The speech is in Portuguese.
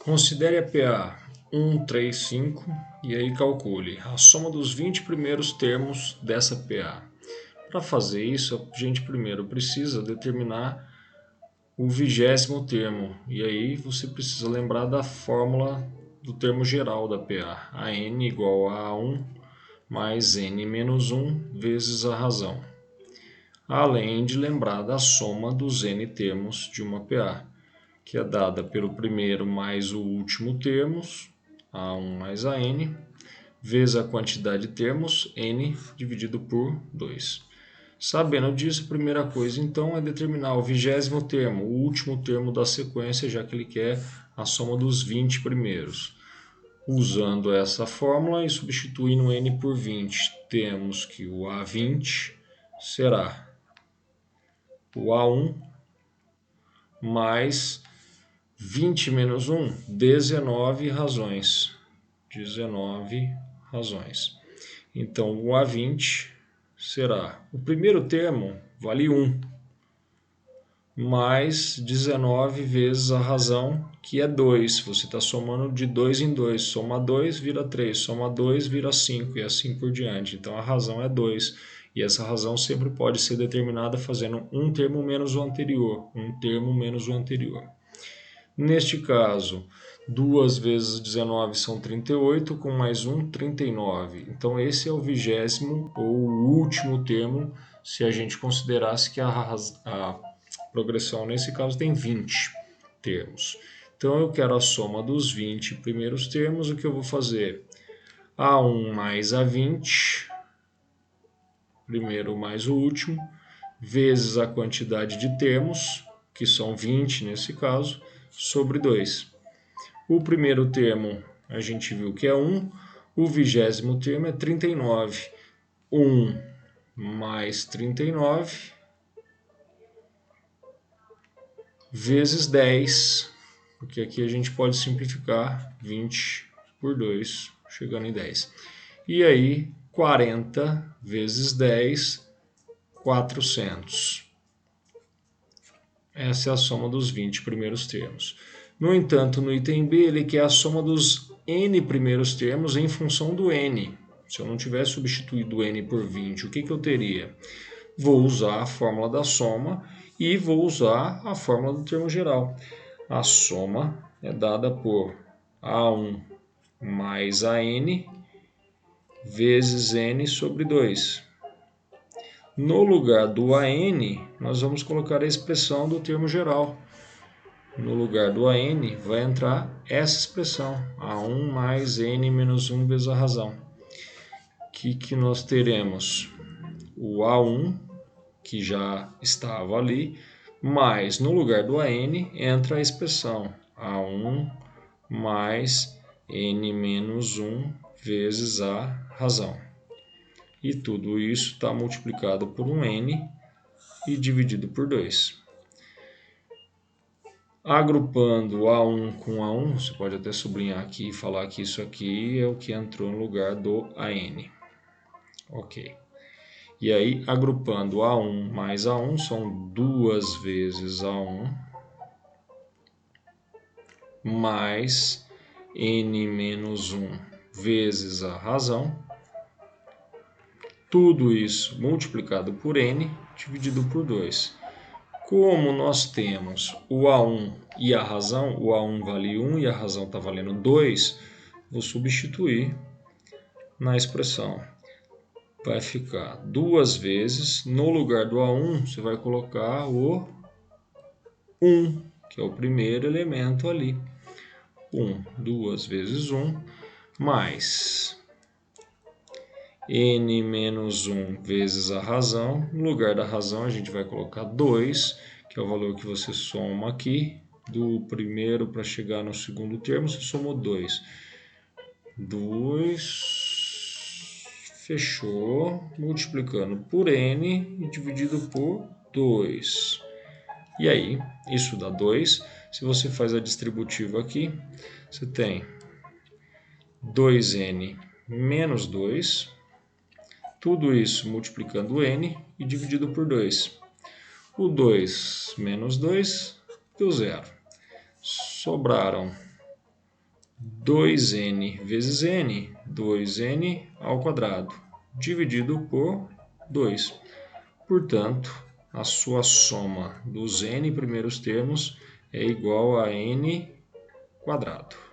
Considere a PA 1, 3, 5 e aí calcule a soma dos 20 primeiros termos dessa PA. Para fazer isso, a gente primeiro precisa determinar o 20º termo, e aí você precisa lembrar da fórmula do termo geral da PA, a n igual a 1 mais n menos 1 vezes a razão, além de lembrar da soma dos n termos de uma PA, que é dada pelo primeiro mais o último termos, a1 mais a n, vezes a quantidade de termos, n, dividido por 2. Sabendo disso, a primeira coisa então é determinar o 20º termo, o último termo da sequência, já que ele quer a soma dos 20 primeiros. Usando essa fórmula e substituindo n por 20, temos que o A20 será o A1 mais 20 menos 1, 19 razões. 19 razões. Então, o A20 será, o primeiro termo vale 1, mais 19 vezes a razão, que é 2. Você está somando de 2 em 2. Soma 2, vira 3. Soma 2, vira 5 e assim por diante. Então, a razão é 2. E essa razão sempre pode ser determinada fazendo um termo menos o anterior. Um termo menos o anterior. Neste caso, 2 vezes 19 são 38, com mais 1, 39. Então, esse é o 20º ou o último termo, se a gente considerasse que a progressão, nesse caso, tem 20 termos. Então, eu quero a soma dos 20 primeiros termos. O que eu vou fazer? A1 mais A20, primeiro mais o último, vezes a quantidade de termos, que são 20 nesse caso, sobre 2. O primeiro termo a gente viu que é 1, o 20º termo é 39. 1 mais 39 vezes 10, porque aqui a gente pode simplificar 20 por 2, chegando em 10. E aí, 40 vezes 10, 400. Essa é a soma dos 20 primeiros termos. No entanto, no item B, ele quer a soma dos n primeiros termos em função do n. Se eu não tivesse substituído o n por 20, o que eu teria? Vou usar a fórmula da soma e vou usar a fórmula do termo geral. A soma é dada por A1 mais AN vezes n sobre 2. No lugar do AN, nós vamos colocar a expressão do termo geral. No lugar do AN vai entrar essa expressão, A1 mais n menos 1 vezes a razão. O que nós teremos? O A1, que já estava ali, mas no lugar do AN entra a expressão A1 mais n menos 1 vezes a razão. E tudo isso está multiplicado por um n e dividido por 2. Agrupando A1 com A1, você pode até sublinhar aqui e falar que isso aqui é o que entrou no lugar do AN. Ok. E aí, agrupando A1 mais A1, são 2 vezes A1 mais n menos 1 vezes a razão. Tudo isso multiplicado por n, dividido por 2. Como nós temos o A1 e a razão, o A1 vale 1 e a razão está valendo 2, vou substituir na expressão. Vai ficar 2 vezes, no lugar do A1, você vai colocar o 1, que é o primeiro elemento ali. 1, 2 vezes 1, mais n menos 1 vezes a razão. No lugar da razão, a gente vai colocar 2, que é o valor que você soma aqui. Do primeiro para chegar no segundo termo, você somou 2. 2, fechou, multiplicando por n e dividido por 2. E aí, isso dá 2. Se você faz a distributiva aqui, você tem 2n menos 2. Tudo isso multiplicando n e dividido por 2. O 2 menos 2 deu 0. Sobraram 2n vezes n, 2n ao quadrado, dividido por 2. Portanto, a sua soma dos n primeiros termos é igual a n quadrado.